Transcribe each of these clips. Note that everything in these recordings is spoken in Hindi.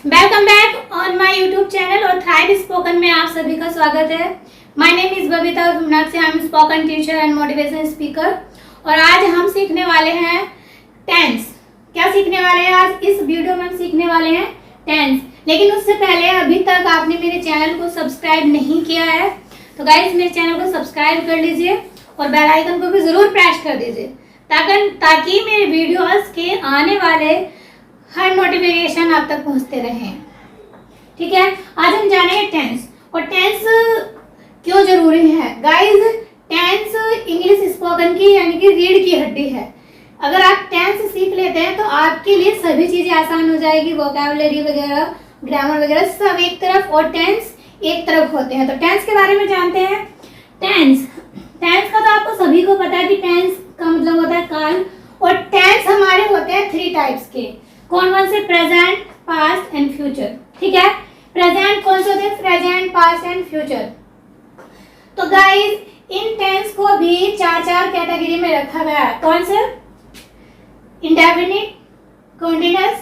Welcome back on my YouTube channel और थ्राइव स्पोकन में आप सभी का स्वागत है। माय नेम इज बबीता से I am spoken teacher and motivation speaker. और आज हम सीखने वाले हैं टेंस। क्या सीखने वाले हैं आज? इस वीडियो में हम सीखने वाले हैं टेंस। लेकिन उससे पहले अभी तक आपने मेरे चैनल को सब्सक्राइब नहीं किया है तो गाइस मेरे चैनल को सब्सक्राइब कर लीजिए और बेल आइकन को भी जरूर प्रेस कर दीजिए ताकि मेरे वीडियोस के आने वाले हर नोटिफिकेशन आप तक पहुंचते रहें। ठीक है, आज हम जानेंगे टेंस। और टेंस क्यों जरूरी है गाइस? टेंस इंग्लिश स्पोकन की यानी कि रीढ़ की हड्डी है। अगर आप टेंस सीख लेते हैं तो आपके लिए सभी चीजें आसान हो जाएगी। वोकैबुलरी वगैरह, ग्रामर वगैरह सब एक तरफ और टेंस एक तरफ होते हैं। तो टेंस के बारे में जानते हैं। टेंस का तो आपको सभी को पता है कि टेंस का मतलब होता है काल। और टेंस हमारे होते हैं 3 टाइप्स के। कौन से? Present, past and future. ठीक है, प्रेजेंट कौन से होते हैं? Present, past and future. तो गाइस इन टेंस को भी 4 कैटेगरी में रखा गया है। कौन से? इंडेफिनिट, कॉन्टिन्यूअस,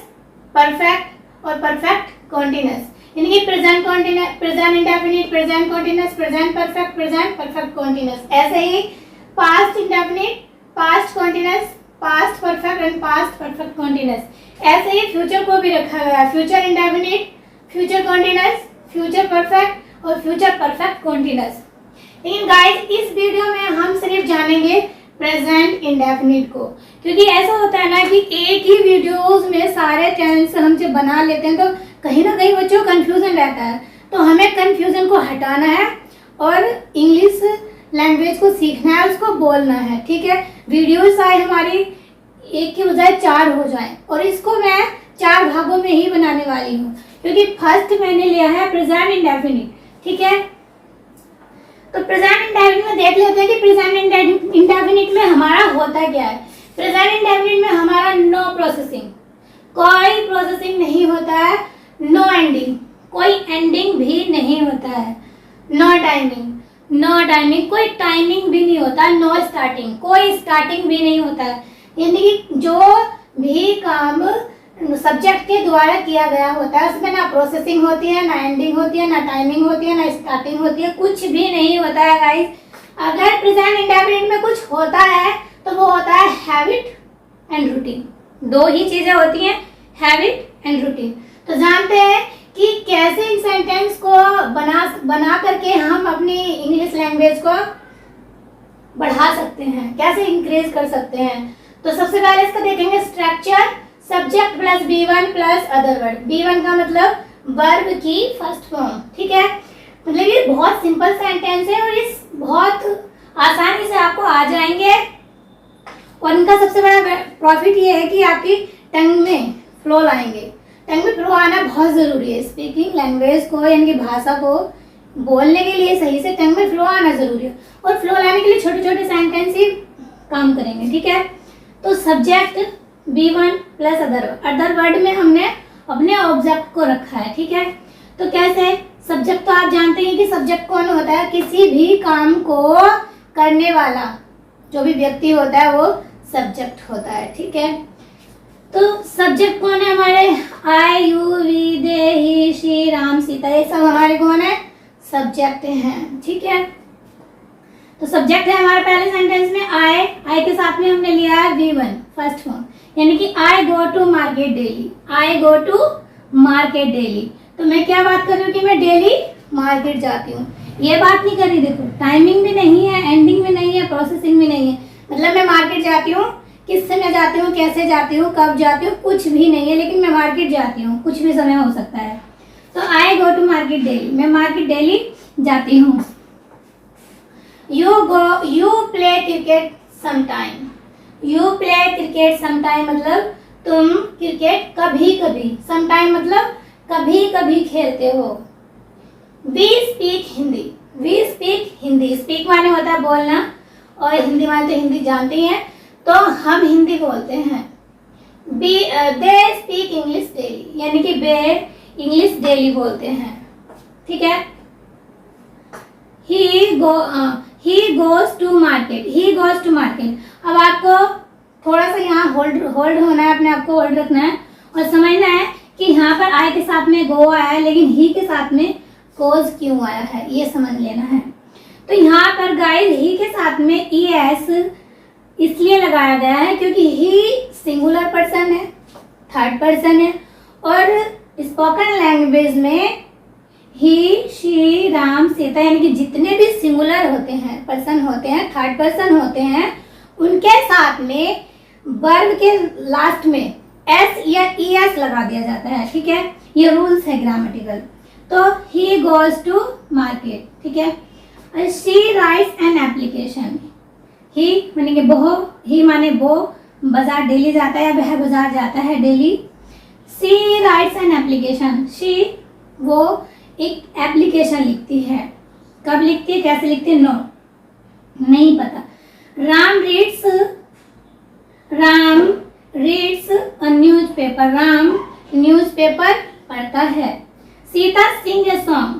परफेक्ट और परफेक्ट कॉन्टिन्यूअस। यानी कि present continuous, present indefinite, present continuous, present perfect continuous. ऐसे ही past indefinite, past continuous, past perfect and past perfect continuous. ऐसे ही फ्यूचर को भी रखा गया है। Future indefinite, future continuous, future perfect और फ्यूचर परफेक्ट कॉन्टिन्यूअस। लेकिन गाइस इस वीडियो में हम सिर्फ जानेंगे प्रेजेंट इंडेफिनिट को, क्योंकि ऐसा होता है ना कि एक ही वीडियोस में सारे टेंस हम जब बना लेते हैं तो कहीं ना कहीं बच्चों को कंफ्यूजन रहता है। तो हमें कंफ्यूजन को हटाना है और इंग्लिश लैंग्वेज को सीखना है, उसको बोलना है। ठीक है, वीडियोस आए हमारी एक के बजाय 4 हो जाए और इसको मैं 4 भागों में ही बनाने वाली हूँ, क्योंकि फर्स्ट मैंने लिया है प्रेजेंट इंडेफिनिट। ठीक है, तो प्रेजेंट इंडेफिनिट में देख लेते हैं कि प्रेजेंट इंडेफिनिट में हमारा होता क्या है। प्रेजेंट इंडेफिनिट में हमारा नो प्रोसेसिंग, कोई प्रोसेसिंग नहीं होता है। नो एंडिंग, कोई एंडिंग भी नहीं होता है। नो टाइमिंग, कोई टाइमिंग भी नहीं होता। नो स्टार्टिंग, कोई स्टार्टिंग भी नहीं होता है। यानी कि जो भी काम सब्जेक्ट के द्वारा किया गया होता है उसमें ना प्रोसेसिंग होती है, ना एंडिंग होती है, ना टाइमिंग होती है, ना स्टार्टिंग होती है, कुछ भी नहीं होता है गाइस। अगर प्रेजेंट इंडेफिनिट में कुछ होता है तो वो होता है हैबिट एंड रूटीन। 2 ही चीजें होती हैं, हैबिट एंड रूटीन। तो जानते हैं कि कैसे इन सेंटेंस को बना करके हम अपनी इंग्लिश लैंग्वेज को बढ़ा सकते हैं, कैसे इंक्रीज कर सकते हैं। तो सबसे पहले इसका देखेंगे structure. Subject plus B1 plus other word. B1 का मतलब वर्ब की फर्स्ट फॉर्म। ठीक है, मतलब ये बहुत सिंपल सेंटेंस है और इस बहुत आसानी से आपको आ जाएंगे। और इनका सबसे बड़ा प्रॉफिट ये है कि आपकी टंग में फ्लो लाएंगे। टंग में फ्लो आना बहुत जरूरी है। स्पीकिंग लैंग्वेज को यानी कि भाषा को बोलने के लिए सही से टंग में फ्लो आना जरूरी है। और फ्लो लाने के लिए छोटे छोटे सेंटेंस ही काम करेंगे। ठीक है, तो subject B1 plus other word में हमने अपने ऑब्जेक्ट को रखा है। ठीक है, तो कैसे? सब्जेक्ट तो आप जानते हैं कि सब्जेक्ट कौन होता है? किसी भी काम को करने वाला जो भी व्यक्ति होता है वो सब्जेक्ट होता है। ठीक है, तो सब्जेक्ट कौन है हमारे? I, you, we, they, he, she, Ram, Sita, ये सब हमारे कौन है? सब्जेक्ट हैं। ठीक है, तो सब्जेक्ट है हमारे पहले सेंटेंस में I के साथ में हमने लिया है V1 फर्स्ट फॉर्म, यानी कि I go to market daily। I go to market daily। तो मैं क्या बात कर रही हूँ कि मैं डेली मार्केट जाती हूँ, ये बात नहीं कर रही। देखो टाइमिंग भी नहीं है, एंडिंग भी नहीं है, प्रोसेसिंग भी नहीं है। मतलब मैं मार्केट जाती हूँ, किस समय जाती हूँ, कैसे जाती हूँ, कब जाती हूँ, कुछ भी नहीं है, लेकिन मैं मार्केट जाती हूँ, कुछ भी समय हो सकता है। तो I go to market daily, मैं मार्केट डेली जाती हूँ। You play cricket sometime। You play cricket sometime मतलब तुम क्रिकेट कभी कभी, sometime मतलब कभी कभी खेलते हो। We speak Hindi, we speak Hindi. Speak माने होता है बोलना और हिंदी माने तो हिंदी जानते हैं, तो हम हिंदी बोलते हैं। They speak English daily, यानी कि वे इंग्लिश डेली बोलते हैं। ठीक है, he goes to market। अब आपको थोड़ा सा यहाँ होल्ड होना है, अपने आप को होल्ड रखना है और समझना है कि यहाँ पर आई के साथ में गो आया है लेकिन ही के साथ में कोज क्यों आया है, ये समझ लेना है। तो यहाँ पर गाइस ही के साथ में ई एस इसलिए लगाया गया है क्योंकि ही सिंगुलर पर्सन है, थर्ड पर्सन है, और स्पोकन लैंग्वेज में ही, शी, राम, सीता यानी कि जितने भी सिंगुलर होते हैं, पर्सन होते हैं, थर्ड पर्सन होते हैं, उनके साथ में वर्ब के लास्ट में एस या ई एस लगा दिया जाता है। ठीक है, ये रूल्स है ग्रामेटिकल। तो ही गोज टू मार्केट, ठीक है। शी राइट्स एन एप्लीकेशन, ही माने वो, ही माने वो बाजार डेली जाता है, वह बाजार जाता है daily. She writes an application, she वो एक एप्लीकेशन लिखती है। कब लिखती है, कैसे लिखती है, नो नहीं पता। Ram reads a newspaper, Ram newspaper पढ़ता है। Sita sing a song,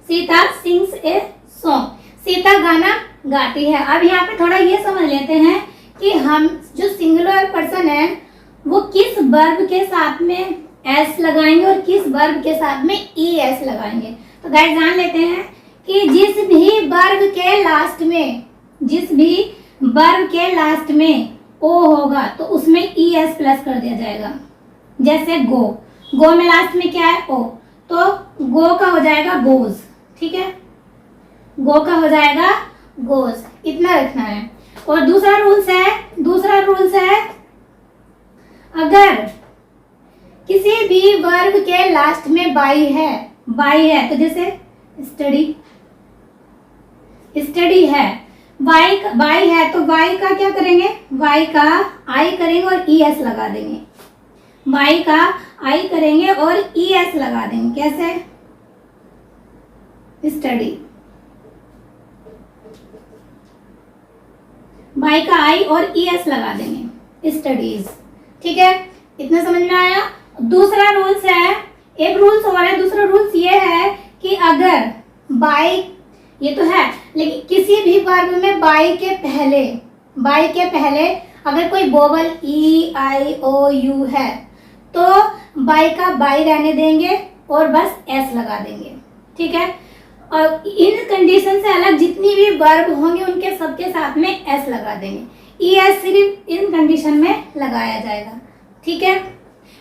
Sita sings a song, Sita गाना गाती है। अब यहाँ पे थोड़ा ये समझ लेते हैं कि हम जो सिंगुलर पर्सन है वो किस वर्ब के साथ में एस लगाएंगे और किस वर्ब के साथ में ई एस लगाएंगे। तो गाइस जान लेते हैं कि जिस भी वर्ब के लास्ट में ओ होगा तो उसमें ई एस प्लस कर दिया जाएगा। जैसे गो में लास्ट में क्या है, ओ, तो गो का हो जाएगा गोज, ठीक है, गो का हो जाएगा गोज, इतना रखना है। और दूसरा रूल्स है अगर किसी भी वर्ब के लास्ट में बाई है तो जैसे स्टडी है, बाई है तो बाई का क्या करेंगे, बाई का आई करेंगे और ई एस लगा देंगे, बाई का आई करेंगे और ई एस लगा देंगे। कैसे, स्टडी, बाई का आई और ई एस लगा देंगे, स्टडीज, ठीक है, इतना समझ में आया। दूसरा रूल्स है, एक रूल्स और है, दूसरा रूल्स ये है कि अगर बाई, ये तो है, लेकिन किसी भी वर्ब में बाई के पहले अगर कोई vowel E I O you है तो बाई का बाई रहने देंगे और बस एस लगा देंगे, ठीक है। और इन कंडीशन से अलग जितनी भी वर्ब होंगे उनके सबके साथ में एस लगा देंगे, ई एस सिर्फ इन कंडीशन में लगाया जाएगा, ठीक है।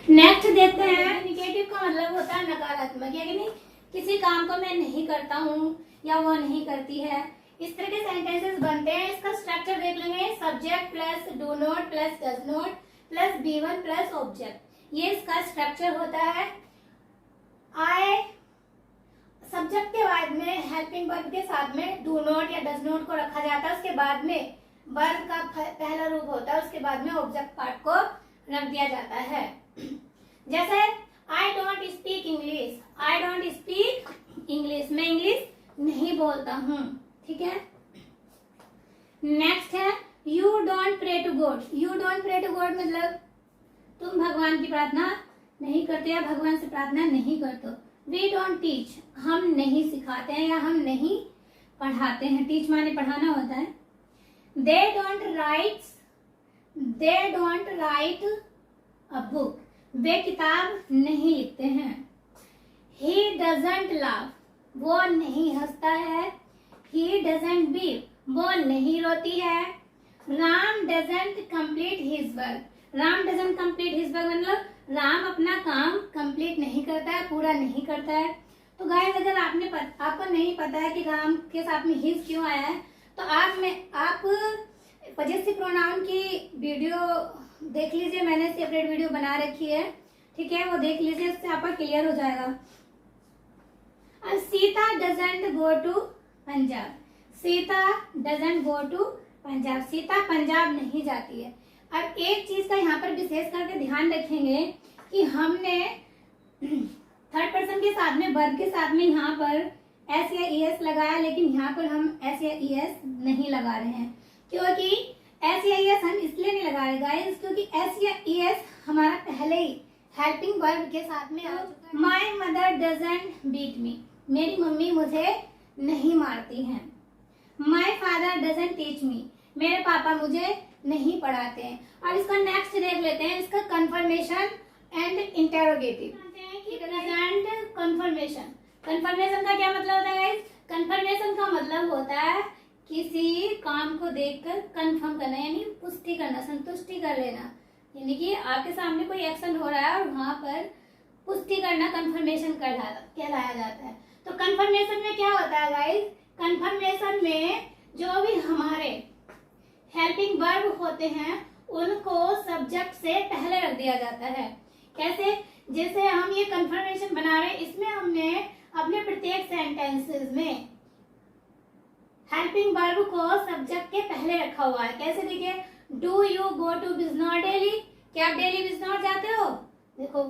नेक्स्ट देखते हैं, निगेटिव का मतलब होता है नकारात्मक, यानी नहीं किसी काम को मैं नहीं करता हूँ या वो नहीं करती है, इस तरह के सेंटेंसेस बनते हैं। इसका स्ट्रक्चर देख लेंगे, subject plus do not plus does not plus B1 plus object, ये इसका स्ट्रक्चर होता है। आई सब्जेक्ट के बाद में हेल्पिंग वर्ब के साथ में डू नॉट या डज नॉट को रखा जाता है, उसके बाद में वर्ब का पहला रूप होता है, उसके बाद में ऑब्जेक्ट पार्ट को रख दिया जाता है। जैसे I don't speak English, I don't speak English, मैं इंग्लिश नहीं बोलता हूँ, ठीक है। नेक्स्ट है you don't pray to God, you don't pray to God मतलब तुम भगवान की प्रार्थना नहीं करते या भगवान से प्रार्थना नहीं करते। वी डोंट टीच, हम नहीं सिखाते हैं या हम नहीं पढ़ाते हैं, टीच माने पढ़ाना होता है। They don't write a book, वे किताब नहीं लिखते हैं। ही डजंट लाफ, वो नहीं हंसता है। ही डजंट वीप, वो नहीं रोती है। Ram doesn't complete his work, Ram doesn't complete his work मतलब राम अपना काम कंप्लीट नहीं करता है, पूरा नहीं करता है। तो गाइस अगर आपको नहीं पता है कि राम के साथ में हिज क्यों आया है तो आप पजेसिव प्रोनाउन की वीडियो देख लीजिए, मैंने सेपरेट वीडियो बना रखी है, ठीक है, वो देख लीजिए, इससे आपका क्लियर हो जाएगा। अब Sita doesn't go to Punjab, Sita doesn't go to Punjab, Sita Punjab नहीं जाती है। अब एक चीज का यहाँ पर विशेष करके ध्यान रखेंगे कि हमने थर्ड पर्सन के साथ में वर्ब के साथ में यहाँ पर एस या ई एस लगाया, लेकिन यहाँ पर हम एस या ई एस नहीं लगा रहे हैं, क्योंकि एस या ई एस हम इसलिए नहीं लगा रहे गाइस क्योंकि एस या ई एस हमारा पहले ही हेल्पिंग वर्ब के साथ में आ चुका है। My mother doesn't beat me, मेरी मम्मी मुझे नहीं मारती हैं। My father doesn't teach me, मेरे पापा मुझे नहीं पढ़ाते हैं। अब इसका नेक्स्ट देख लेते हैं, इसका confirmation and interrogative. Confirmation. Confirmation का क्या मतलब होता है गाइस? कंफर्मेशन का मतलब होता है किसी काम को देखकर कंफर्म करना, यानी पुष्टि करना, संतुष्टि कर लेना। यानी कि आपके सामने कोई एक्शन हो रहा है और वहां पर पुष्टि करना कंफर्मेशन कहलाया जाता है। तो कंफर्मेशन में क्या होता है गाइस? कंफर्मेशन में जो भी हमारे हेल्पिंग वर्ब होते हैं उनको सब्जेक्ट से पहले रख दिया जाता है। कैसे? जैसे हम ये कंफर्मेशन बना रहे हैं, इसमें हमने अपने प्रत्येक सेंटेंसेस में हेल्पिंग वर्ब को सब्जेक्ट के पहले रखा हुआ है। कैसे? देखिए, do you go to Bijnor daily? क्या आप डेली बिजनौर जाते हो? देखो,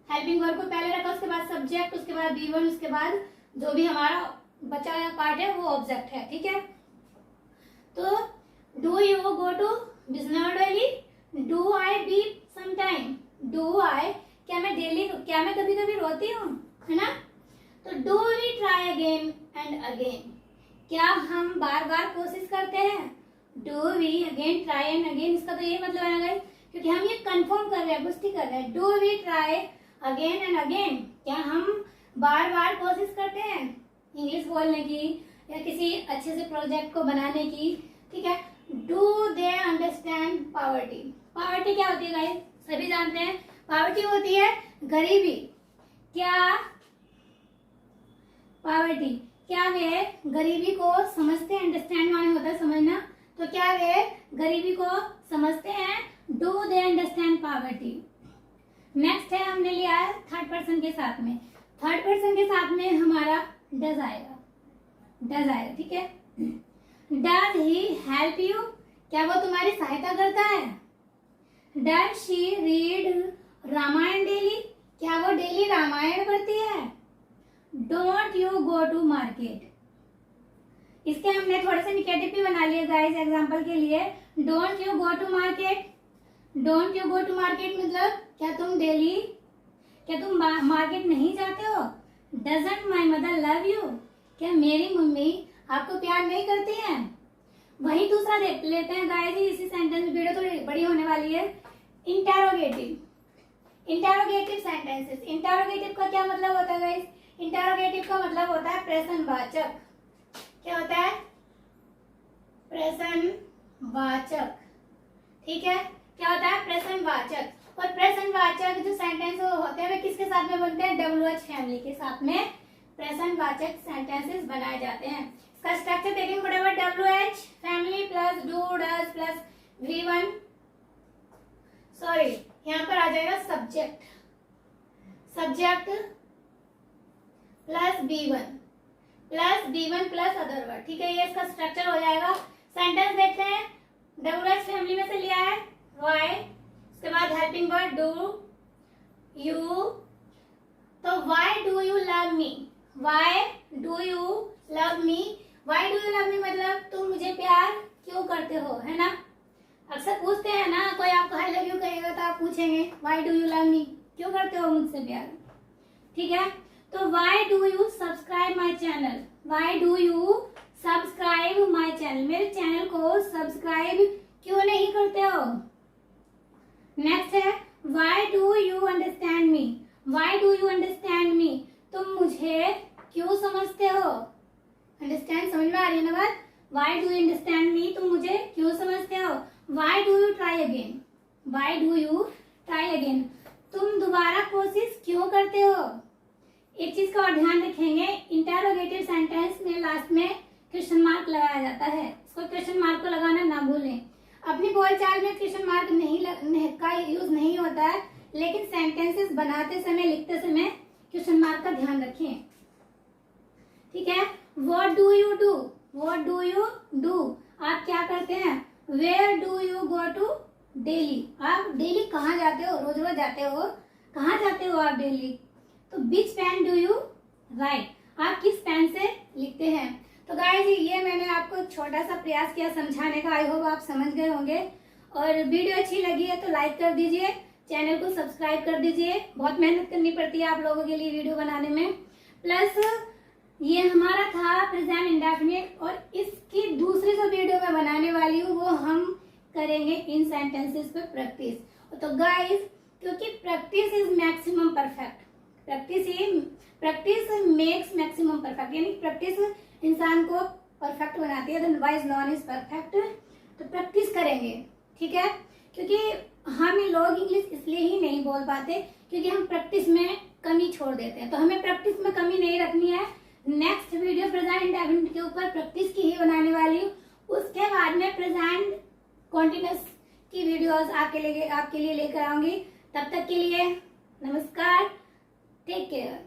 हेल्पिंग वर्ब को पहले रखा, उसके बाद सब्जेक्ट, उसके बाद B1, उसके बाद जो भी हमारा बचा हुआ पार्ट है वो ऑब्जेक्ट है। ठीक है, तो do you go to Bijnor daily? Do I be sometime? Do I, क्या मैं कभी कभी रोती हूँ, है ना? तो do we try again and again? क्या हम बार बार कोशिश करते हैं? Do we again try and again, इसका तो ये मतलब है ना, क्योंकि हम ये कंफर्म कर रहे हैं, पुष्टि कर रहे हैं। Do we try again and again? क्या हम बार बार कोशिश करते हैं इंग्लिश बोलने की या किसी अच्छे से प्रोजेक्ट को बनाने की? ठीक है, do they understand poverty? Poverty क्या होती है गाइस? सभी जानते हैं, पॉवर्टी होती है गरीबी। क्या पॉवर्टी, क्या वे गरीबी को समझते हैं? अंडरस्टैंड माने होता है समझना, तो क्या वे गरीबी को समझते हैं? Do they understand poverty? Next है, हमने लिया है थर्ड पर्सन के साथ में। थर्ड पर्सन के साथ में हमारा डज आएगा, डज आएगा। ठीक है, डज ही हेल्प यू? क्या वो तुम्हारी सहायता करता है? Does she read Ramayan daily? क्या वो डेली रामायण पढ़ती है? Don't you go to market? इसके हमने थोड़े से निगेटिव भी बना लिए गाइस एग्जांपल के लिए। Don't you go to market? Don't you go to market मतलब क्या तुम मार्केट नहीं जाते हो? Doesn't my mother love you? क्या मेरी मम्मी आपको प्यार नहीं करती है? वही दूसरा देख लेते हैं गाइस, इसी सेंटेंस में वीडियो थोड़ी बड़ी होने वाली है। Interrogative, interrogative sentences. इंटेरोगेटिव का क्या मतलब होता है गाइस? इंटेरोगेटिव का मतलब होता है प्रश्नवाचक। क्या होता है? प्रश्नवाचक। ठीक है, क्या होता है? प्रश्नवाचक। और प्रश्नवाचक जो सेंटेंस होते हैं वे किसके साथ में बनते हैं? WH फैमिली के साथ में प्रश्नवाचक सेंटेंसेस बनाए जाते हैं। इसका स्ट्रक्चर देखेंगे फटाफट। WH family plus do does plus V1, sorry यहाँ पर आ जाएगा subject, subject plus B1 plus other word. ठीक है, ये इसका स्ट्रक्चर हो जाएगा। सेंटेंस देखते हैं, WH फैमिली में से लिया है वाई, उसके बाद हेल्पिंग वर्ड डू यू। तो why do you love me? Why do you love me? Why do you love me मतलब तुम मुझे प्यार क्यों करते हो, है ना? अक्सर पूछते हैं ना, कोई आपको आई लव यू कहेगा तो आप पूछेंगे why do you love me? क्यों करते हो मुझसे प्यार? ठीक है, तो why do you subscribe my channel? Why do you subscribe my channel? मेरे चैनल को सब्सक्राइब क्यों नहीं करते हो? नेक्स्ट है, why do you understand me? Why do you understand me? तुम मुझे क्यों समझते हो? अंडरस्टैंड समझ में आ रही है ना बात? Why do you understand me? तुम मुझे क्यों समझते हो? Why do you try again? Why do you try again? तुम दोबारा कोशिश क्यों करते हो? एक चीज का और ध्यान रखेंगे, इंटेरोगेटिव सेंटेंस में लास्ट में क्वेश्चन मार्क लगाया जाता है। इसको क्वेश्चन मार्क को लगाना ना भूलें। अपनी बोलचाल में क्वेश्चन मार्क का यूज नहीं होता है, लेकिन सेंटेंसेस बनाते समय, लिखते समय क्वेश्चन मार्क का ध्यान रखें। ठीक है, what do you do? What do you do? आप क्या करते हैं? Where do you go to daily? आप डेली कहाँ जाते हो? रोज रोज जाते हो? कहाँ जाते हो आप डेली? तो विच पेन डू यू राइट? आप किस पेन से लिखते हैं? तो गाइस ये मैंने आपको छोटा सा प्रयास किया समझाने का, आई होप आप समझ गए होंगे। और वीडियो अच्छी लगी है तो लाइक कर दीजिए, चैनल को सब्सक्राइब कर दीजिए। बहुत मेहनत करनी पड़ती है आप लोगों के लिए वीडियो बनाने में। प्लस ये हमारा था प्रेजेंट इंडेफिनिट, और इसकी दूसरी जो वीडियो मैं बनाने वाली हूँ वो हम करेंगे इन सेंटेंसेस पे प्रैक्टिस। तो गाइस क्योंकि practice is maximum perfect, practice makes maximum perfect, यानी प्रैक्टिस इंसान को परफेक्ट बनाती है। Otherwise non is perfect. तो प्रैक्टिस करेंगे, ठीक है, क्योंकि हम लोग इंग्लिश इसलिए ही नहीं बोल पाते क्योंकि हम प्रैक्टिस में कमी छोड़ देते हैं। तो हमें प्रैक्टिस में कमी नहीं रखनी है। नेक्स्ट वीडियो प्रेजेंट इंडेफिनिट के ऊपर प्रैक्टिस की ही बनाने वाली हूँ। उसके बाद में प्रेजेंट कॉन्टिन्यूअस की वीडियोस आपके लिए लेकर आऊंगी। तब तक के लिए नमस्कार, टेक केयर।